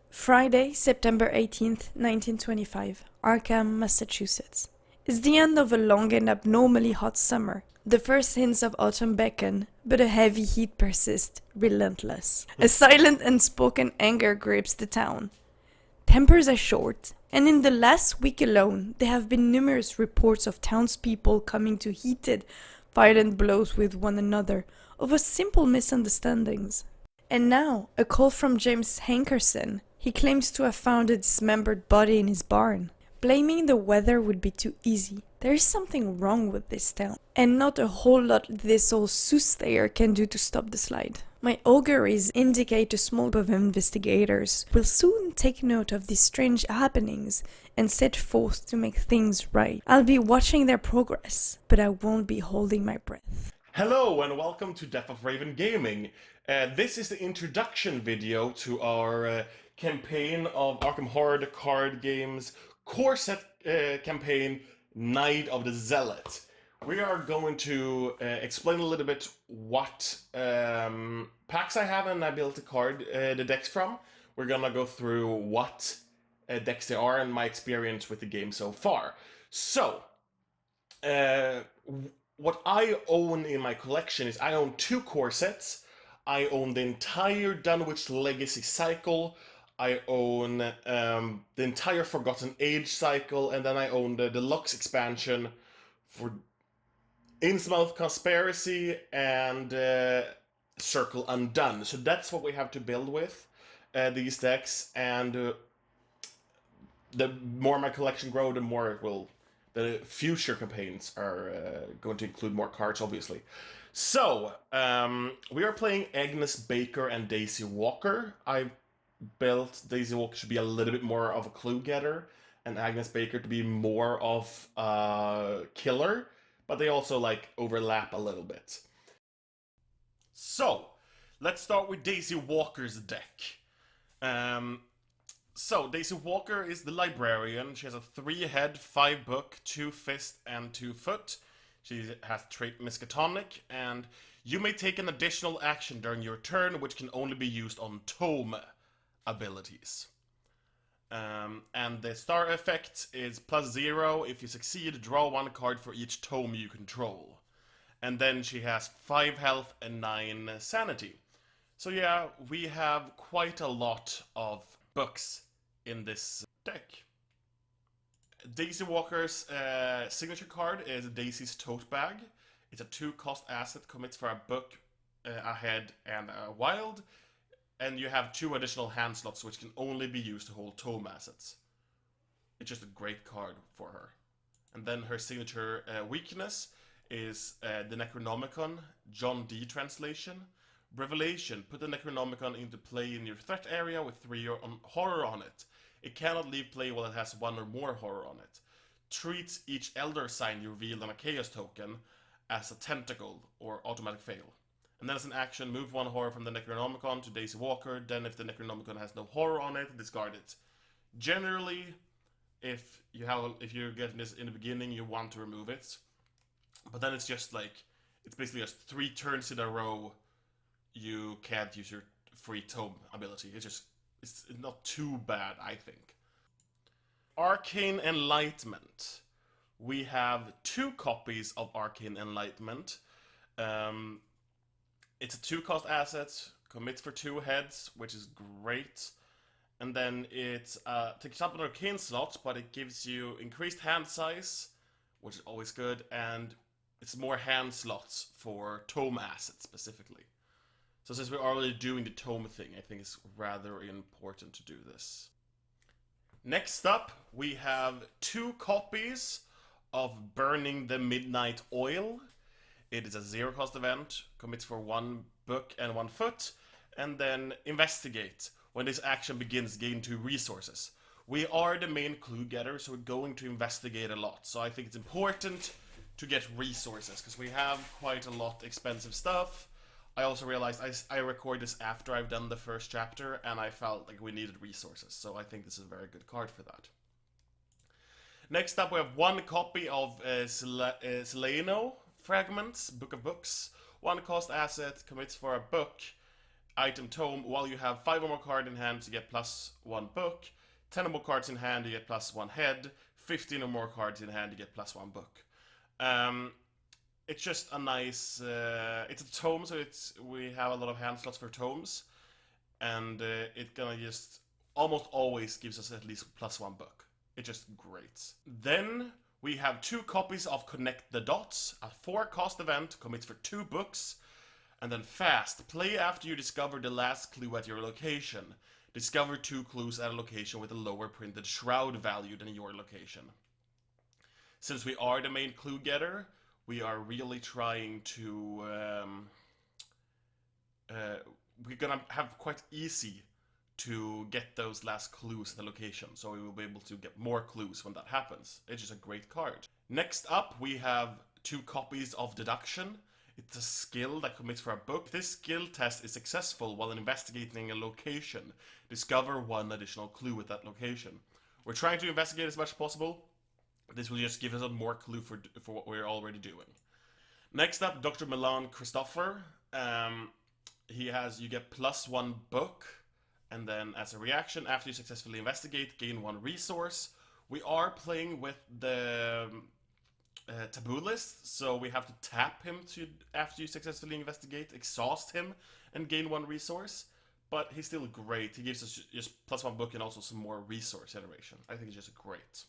Friday, September 18th, 1925, Arkham, Massachusetts. It's the end of a long and abnormally hot summer. The first hints of autumn beckon, but a heavy heat persists, relentless. A silent unspoken anger grips the town. Tempers are short, and in the last week alone, there have been numerous reports of townspeople coming to heated, violent blows with one another over simple misunderstandings. And now, a call from James Hankerson. He claims to have found a dismembered body in his barn. Blaming the weather would be too easy. There is something wrong with this town, and not a whole lot this old soothsayer can do to stop the slide. My auguries indicate a small group of investigators will soon take note of these strange happenings and set forth to make things right. I'll be watching their progress, but I won't be holding my breath. Hello and welcome to Death of Raven Gaming. This is the introduction video to our campaign of Arkham Horror card games core set campaign Night of the Zealot. We are going to explain a little bit what packs I have and I built the decks from. We're gonna go through what decks they are and my experience with the game so far. So, what I own in my collection is I own 2 core sets. I own the entire Dunwich Legacy cycle. I own the entire Forgotten Age cycle, and then I own the deluxe expansion for Innsmouth Conspiracy and Circle Undone. So that's what we have to build with these decks, and the more my collection grows, the more it will. The future campaigns are going to include more cards, obviously. So, we are playing Agnes Baker and Daisy Walker. I built Daisy Walker to be a little bit more of a clue getter, and Agnes Baker to be more of a killer, but they also overlap a little bit. So, let's start with Daisy Walker's deck. So, Daisy Walker is the librarian. She has a 3-head, 5-book, 2-fist, and 2-foot. She has trait Miskatonic, and you may take an additional action during your turn, which can only be used on tome abilities. And the star effect is +0. If you succeed, draw 1 card for each tome you control. And then she has 5 health and 9 sanity. So yeah, we have quite a lot of books in this deck. Daisy Walker's signature card is Daisy's Tote Bag. It's a 2-cost asset, commits for a book, a head, and a wild. And you have 2 additional hand slots which can only be used to hold tome assets. It's just a great card for her. And then her signature weakness is the Necronomicon, John D translation. Revelation, put the Necronomicon into play in your threat area with 3 horror on it. It cannot leave play while it has 1 or more horror on it. Treats each Elder sign you reveal on a Chaos token as a tentacle or automatic fail. And then as an action, move 1 horror from the Necronomicon to Daisy Walker. Then if the Necronomicon has no horror on it, discard it. Generally, if you're getting this in the beginning, you want to remove it. But then it's just it's basically just 3 turns in a row you can't use your free tome ability. It's not too bad, I think. Arcane Enlightenment. We have 2 copies of Arcane Enlightenment. It's a 2-cost asset, commits for 2 heads, which is great. And then it takes up an arcane slot, but it gives you increased hand size, which is always good, and it's more hand slots for tome assets specifically. So since we're already doing the tome thing, I think it's rather important to do this. Next up, we have 2 copies of Burning the Midnight Oil. It is a 0-cost event, commits for 1 book and 1 foot, and then investigate. When this action begins, gain 2 resources. We are the main clue getter, so we're going to investigate a lot. So I think it's important to get resources, because we have quite a lot expensive stuff. I also realized I record this after I've done the first chapter, and I felt like we needed resources, so I think this is a very good card for that. Next up, we have 1 copy of Seleno Fragments, Book of Books. 1-cost asset, commits for a book, item tome, while you have 5 or more cards in hand, you get +1 book. 10 or more cards in hand, you get +1 head. 15 or more cards in hand, you get +1 book. It's just a nice. It's a tome, so we have a lot of hand slots for tomes, and it gonna just almost always gives us at least +1 book. It's just great. Then we have 2 copies of Connect the Dots, a 4-cost event, commits for 2 books, and then fast. Play after you discover the last clue at your location. Discover 2 clues at a location with a lower printed shroud value than your location. Since we are the main clue getter, we are really trying to... we're gonna have quite easy to get those last clues at the location, so we will be able to get more clues when that happens. It's just a great card. Next up, we have 2 copies of Deduction. It's a skill that commits for a book. If this skill test is successful while investigating a location, discover 1 additional clue at that location. We're trying to investigate as much as possible. This will just give us a more clue for what we're already doing. Next up, Dr. Milan Christopher. You get +1 book, and then as a reaction, after you successfully investigate, gain 1 resource. We are playing with the taboo list, so we have to tap him after you successfully investigate, exhaust him, and gain 1 resource. But he's still great. He gives us just +1 book and also some more resource generation. I think it's just great.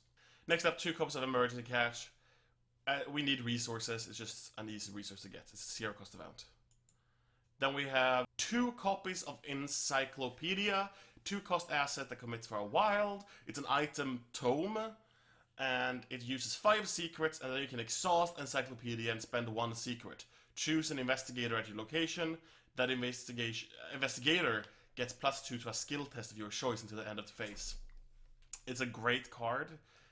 Next up, 2 copies of Emergency Cash. We need resources. It's just an easy resource to get. It's a 0-cost event. Then we have 2 copies of Encyclopedia. 2-cost asset that commits for a wild. It's an item tome. And it uses 5 secrets, and then you can exhaust Encyclopedia and spend 1 secret. Choose an investigator at your location. That investigator gets +2 to a skill test of your choice until the end of the phase. It's a great card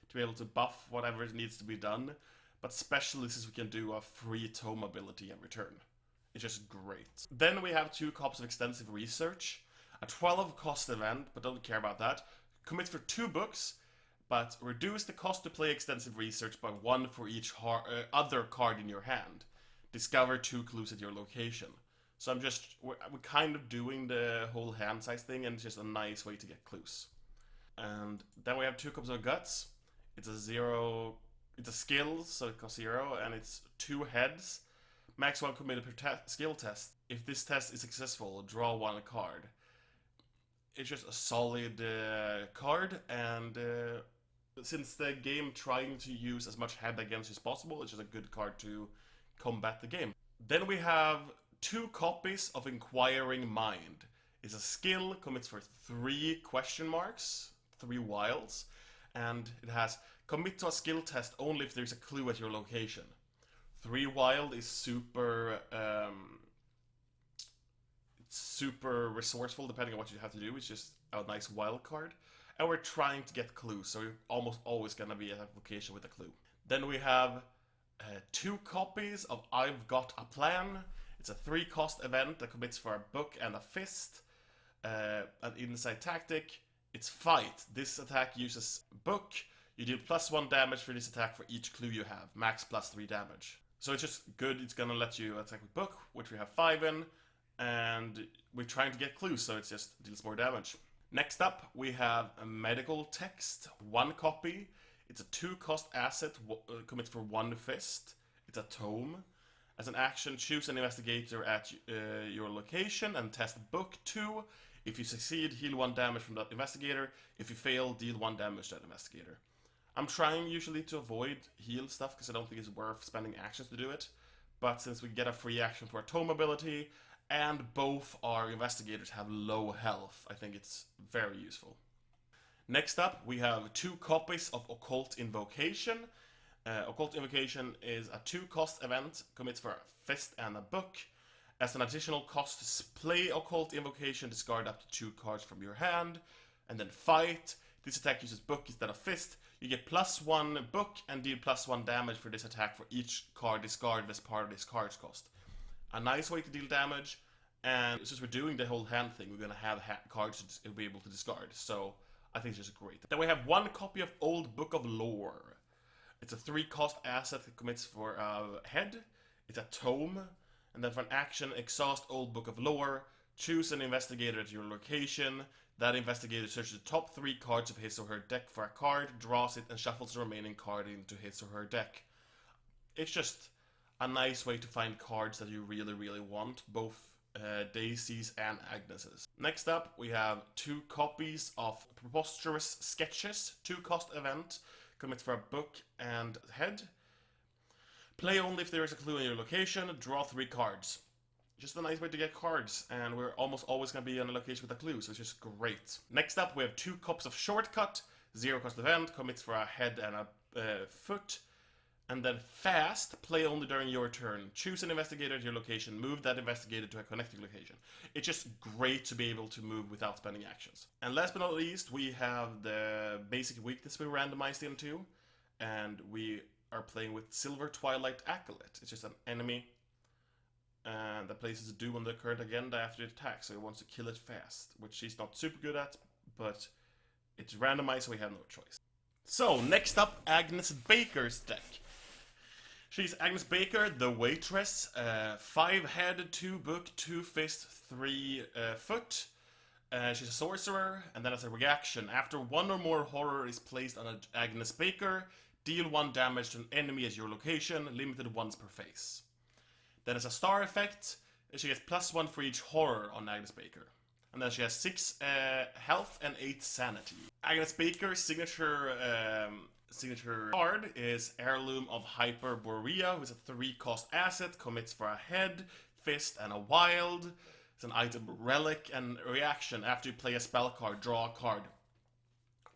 to be able to buff whatever needs to be done, but especially since we can do a free tome ability in return. It's just great. Then we have 2 copies of Extensive Research, a 12-cost event, but don't care about that. Commits for 2 books, but reduce the cost to play Extensive Research by 1 for each other card in your hand. Discover 2 clues at your location. So we're kind of doing the whole hand size thing, and it's just a nice way to get clues. And then we have 2 copies of Guts. It's a skill, so it costs 0, and it's 2 heads. Max 1 committed per skill test. If this test is successful, draw 1 card. It's just a solid card, and since the game trying to use as much head against as possible, it's just a good card to combat the game. Then we have 2 copies of Inquiring Mind. It's a skill, commits for 3 question marks, 3 wilds, and it has commit to a skill test only if there's a clue at your location. 3 wild is super resourceful depending on what you have to do. It's just a nice wild card. And we're trying to get clues, so you're almost always gonna be at a location with a clue. Then we have 2 copies of I've Got a Plan. It's a 3-cost event that commits for a book and a fist. An inside tactic. It's Fight. This attack uses book. You deal +1 damage for this attack for each clue you have. Max +3 damage. So it's just good. It's gonna let you attack with book, which we have 5 in. And we're trying to get clues, so it just deals more damage. Next up, we have a medical text. 1 copy. It's a 2-cost asset. Commits for 1 fist. It's a tome. As an action, choose an investigator at your location and test book 2. If you succeed, heal 1 damage from that investigator. If you fail, deal 1 damage to that investigator. I'm trying usually to avoid heal stuff because I don't think it's worth spending actions to do it. But since we get a free action for a tome ability, and both our investigators have low health, I think it's very useful. Next up, we have 2 copies of Occult Invocation. Occult Invocation is a 2-cost event, commits for a fist and a book. As an additional cost to play Occult Invocation, discard up to 2 cards from your hand. And then Fight. This attack uses book instead of fist. You get +1 book and deal +1 damage for this attack for each card discarded as part of this card's cost. A nice way to deal damage, and since we're doing the whole hand thing, we're gonna have cards to be able to discard, so I think it's just great. Then we have 1 copy of Old Book of Lore. It's a 3-cost asset that commits for a head. It's a tome, and then for an action, exhaust Old Book of Lore. Choose an investigator at your location. That investigator searches the top 3 cards of his or her deck for a card, draws it, and shuffles the remaining card into his or her deck. It's just a nice way to find cards that you really, really want, both Daisy's and Agnes's. Next up, we have 2 copies of Preposterous Sketches, 2-cost event, commits for a book and head. Play only if there is a clue in your location, draw 3 cards. Just a nice way to get cards, and we're almost always going to be on a location with a clue, so it's just great. Next up, we have 2 Cups of Shortcut, 0-cost event, commits for a head and a foot. And then fast, play only during your turn. Choose an investigator at your location, move that investigator to a connecting location. It's just great to be able to move without spending actions. And last but not least, we have the basic weakness we randomized into, and we are playing with Silver Twilight Acolyte. It's just an enemy that places a doom on the current agenda after it attacks, so it wants to kill it fast, which she's not super good at, but it's randomized, so we have no choice. So, next up, Agnes Baker's deck. She's Agnes Baker, the waitress, 5 head, 2 book, 2 fist, 3 foot. She's a sorcerer, and then as a reaction, after 1 or more horror is placed on Agnes Baker, deal 1 damage to an enemy at your location, limited once per phase. Then as a star effect, she gets +1 for each horror on Agnes Baker. And then she has 6 health and 8 sanity. Agnes Baker's signature card is Heirloom of Hyperborea, which is a 3-cost asset, commits for a head, fist, and a wild. It's an item relic and reaction. After you play a spell card, draw a card.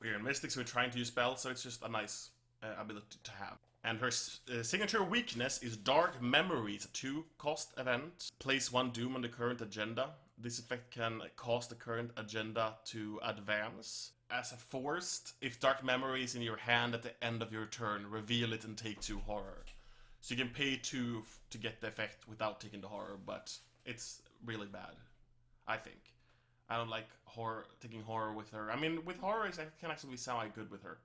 We're in Mystics, we're trying to use spells, so it's just a nice ability to have. And her signature weakness is Dark Memories, a 2-cost event. Place 1 doom on the current agenda. This effect can cause the current agenda to advance. As a forced, if Dark Memory is in your hand at the end of your turn, reveal it and take 2 horror. So you can pay 2 to get the effect without taking the horror, but it's really bad, I think. I don't like taking horror with her. I mean, with horror, it can actually be semi-good with her.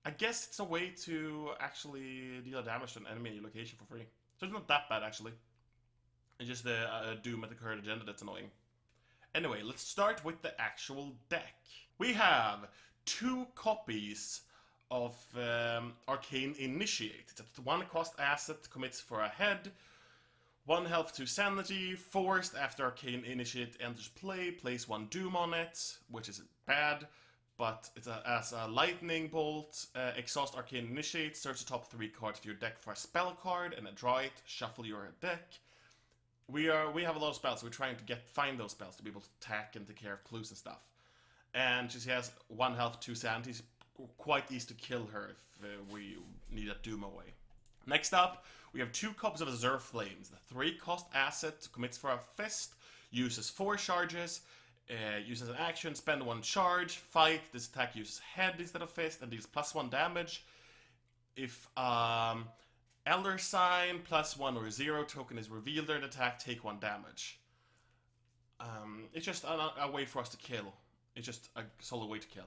I guess it's a way to actually deal damage to an enemy in your location for free. So it's not that bad, actually. It's just the doom at the current agenda that's annoying. Anyway, let's start with the actual deck. We have 2 copies of Arcane Initiate. It's a 1-cost asset, commits for a head, 1 health, 2 sanity, forced after Arcane Initiate enters play, place 1 doom on it, which is bad, but it's as a lightning bolt, exhaust Arcane Initiate, search the top 3 cards of your deck for a spell card, and draw it, shuffle your deck. We have a lot of spells, so we're trying to find those spells to be able to attack and take care of clues and stuff. And she has 1 health, 2 sanity. It's quite easy to kill her if we need a doom away. Next up, we have 2 copies of Azure Flames. The 3-cost asset commits for a fist, uses 4 charges, uses an action, spend 1 charge, fight. This attack uses head instead of fist and deals +1 damage. If Elder Sign +1 or 0 token is revealed during the attack, take 1 damage. It's just a way for us to kill. It's just a solid way to kill.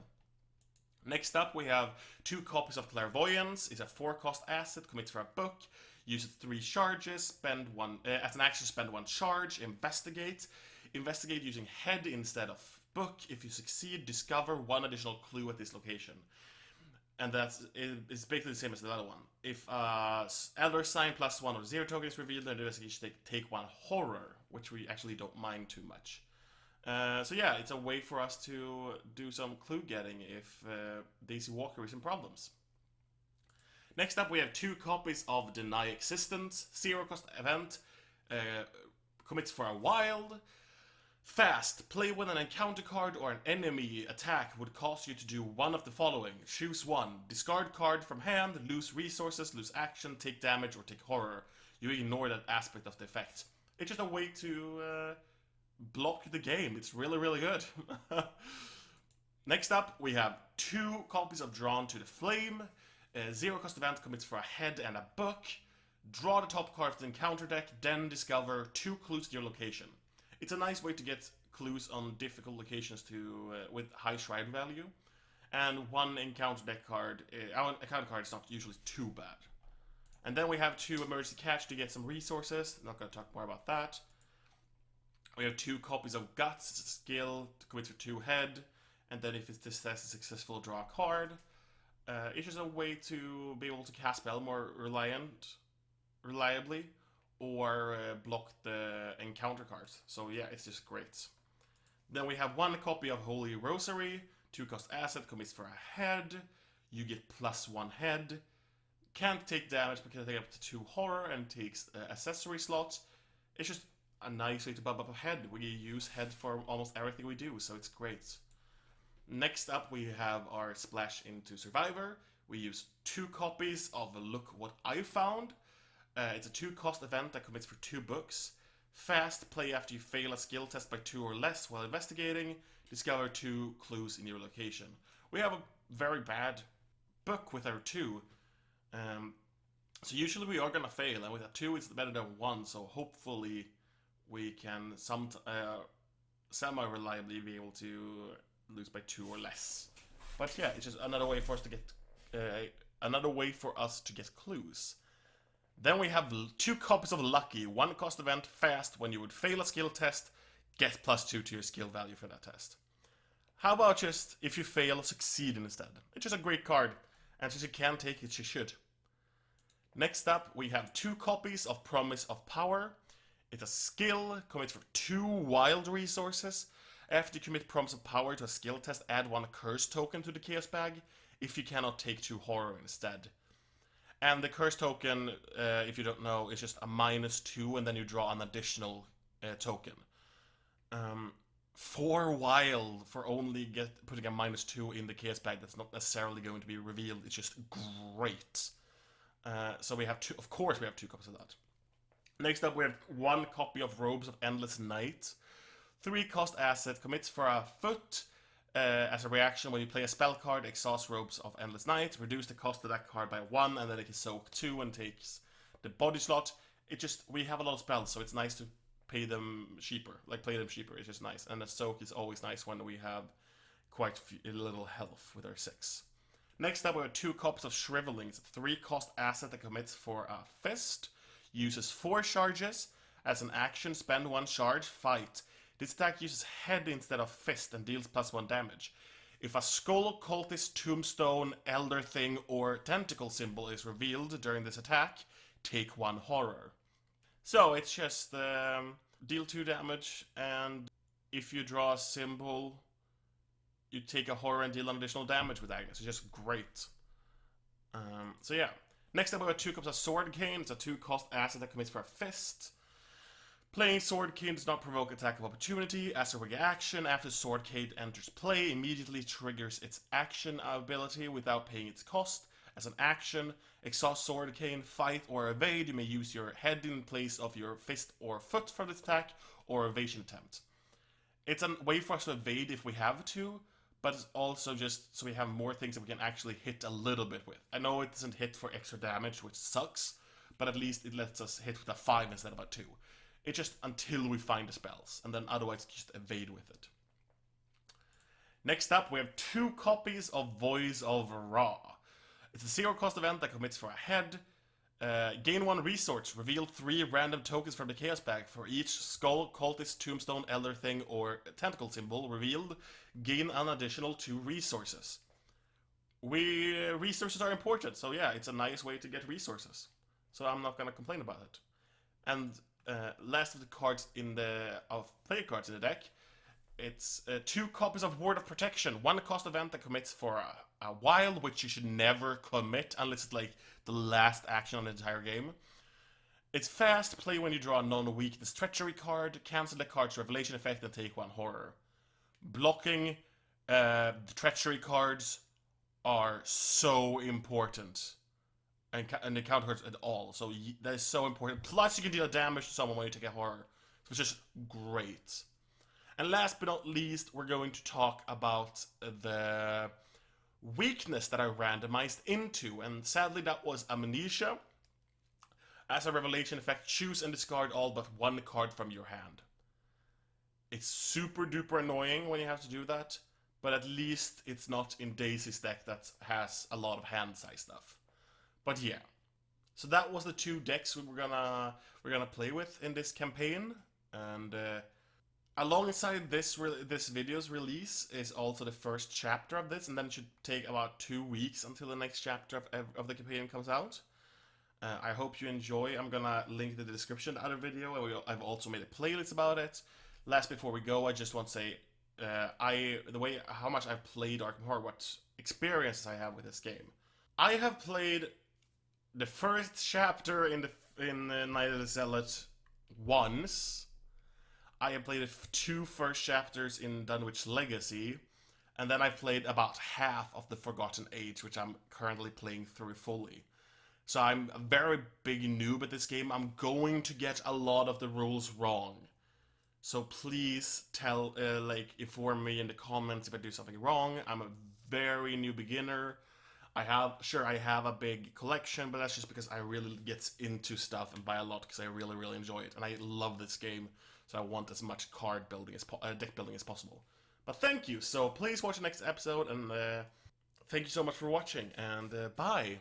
Next up, we have 2 copies of Clairvoyance. It's a 4-cost asset, commits for a book, uses 3 charges, spend 1 as an action, spend 1 charge, investigate. Investigate using head instead of book. If you succeed, discover 1 additional clue at this location. And it's basically the same as the other one. If Elder Sign +1 or 0 token is revealed, then the investigation take 1 horror, which we actually don't mind too much. So yeah, it's a way for us to do some clue getting if Daisy Walker is in problems. Next up, we have 2 copies of Deny Existence, 0-cost event, commits for a wild. Fast, play when an encounter card or an enemy attack would cause you to do 1 of the following. Choose 1. Discard card from hand, lose resources, lose action, take damage, or take horror. You ignore that aspect of the effect. It's just a way to block the game. It's really, really good. Next up, we have 2 copies of Drawn to the Flame. 0-cost event commits for a head and a book. Draw the top card of the encounter deck, then discover 2 clues to your location. It's a nice way to get clues on difficult locations with high shrine value. And 1 encounter deck card, encounter card is not usually too bad. And then we have 2 emergency catch to get some resources. Not going to talk more about that. We have 2 copies of Guts, it's a skill, commits for 2 head, and then if this test is successful, draw a card. It's just a way to be able to cast spell more reliably, or block the encounter cards. So yeah, it's just great. Then we have 1 copy of Holy Rosary, 2 cost asset, commits for a head. You get +1 head. Can't take damage because I take up to 2 horror and takes accessory slots. It's just a nice way to bump up a head. We use head for almost everything we do, so it's great. Next up, we have our Splash into Survivor. We use 2 copies of Look What I Found. It's a 2-cost event that commits for 2 books. Fast, play after you fail a skill test by 2 or less while investigating. Discover 2 clues in your location. We have a very bad book with our 2. So usually we are gonna fail, and with a 2 it's better than 1, so hopefully we can semi-reliably be able to lose by 2 or less. But yeah, it's just another way for us to get clues. Then we have 2 copies of Lucky, 1 cost event, fast. When you would fail a skill test, get +2 to your skill value for that test. How about just, if you fail, succeed instead? It's just a great card, and since you can take it, you should. Next up, we have 2 copies of Promise of Power. It's a skill, commits for 2 wild resources. After you commit Promise of Power to a skill test, add 1 curse token to the Chaos bag, if you cannot take 2 horror instead. And the curse token, if you don't know, is just a -2, and then you draw an additional token. 4 wild for only putting a -2 in the Chaos bag that's not necessarily going to be revealed. It's just great. So we have 2, of course we have 2 copies of that. Next up, we have 1 copy of Robes of Endless Night. 3 cost asset, commits for a foot. As a reaction, when you play a spell card, exhaust Robes of Endless Night, reduce the cost of that card by 1, and then it can soak 2 and takes the body slot. We have a lot of spells, so it's nice to play them cheaper. It's just nice. And the soak is always nice when we have quite little health with our 6. Next up, we have 2 Cups of Shrivelings, 3 cost asset that commits for a fist, uses 4 charges. As an action, spend 1 charge, fight. This attack uses head instead of fist and deals +1 damage. If a skull, cultist, tombstone, elder thing, or tentacle symbol is revealed during this attack, take 1 horror. So it's just deal 2 damage, and if you draw a symbol, you take a horror and deal an additional damage with Agnes. It's just great. So yeah. Next up, we have 2 Cups of Sword Cane. It's a 2-cost asset that commits for a fist. Playing Sword Cane does not provoke attack of opportunity. As a reaction, after Sword Cane enters play, immediately triggers its action ability without paying its cost. As an action, exhaust Sword Cane, fight, or evade. You may use your head in place of your fist or foot for this attack, or evasion attempt. It's a way for us to evade if we have to, but it's also just so we have more things that we can actually hit a little bit with. I know it doesn't hit for extra damage, which sucks, but at least it lets us hit with a 5 instead of a 2. It's just until we find the spells, and then otherwise just evade with it. Next up, we have 2 copies of Voice of Ra. It's a 0-cost event that commits for a head. Gain 1 resource. Reveal 3 random tokens from the Chaos bag. For each skull, cultist, tombstone, elder thing, or tentacle symbol revealed, gain an additional 2 resources. Resources are important, so yeah, it's a nice way to get resources. So I'm not gonna complain about it. And last of the cards player cards in the deck, it's 2 copies of Word of Protection, 1-cost event that commits for a while, which you should never commit unless it's like the last action on the entire game. It's fast, play when you draw a non-weakness treachery card, cancel the card's revelation effect and take 1 horror. Blocking the treachery cards are so important. And the counter cards at all, so that is so important. Plus, you can deal damage to someone when you take a horror, so it's just great. And last but not least, we're going to talk about the weakness that I randomized into, and sadly that was Amnesia. As a revelation effect, choose and discard all but 1 card from your hand. It's super duper annoying when you have to do that, but at least it's not in Daisy's deck that has a lot of hand size stuff. But yeah, so that was the 2 decks we're gonna play with in this campaign, and Alongside this video's release is also the first chapter of this, and then it should take about 2 weeks until the next chapter of the campaign comes out. I hope you enjoy. I'm gonna link the description of the video. I've also made a playlist about it. Last, before we go, I just want to say how much I've played Arkham Horror, what experiences I have with this game. I have played the first chapter in Night of the Zealot once. I have played the 2 first chapters in Dunwich Legacy, and then I've played about half of the Forgotten Age, which I'm currently playing through fully. So I'm a very big noob at this game. I'm going to get a lot of the rules wrong. So please inform me in the comments if I do something wrong. I'm a very new beginner. I have a big collection, but that's just because I really get into stuff and buy a lot because I really, really enjoy it. And I love this game, so I want as much deck building as possible. But thank you, so please watch the next episode, and thank you so much for watching, and bye!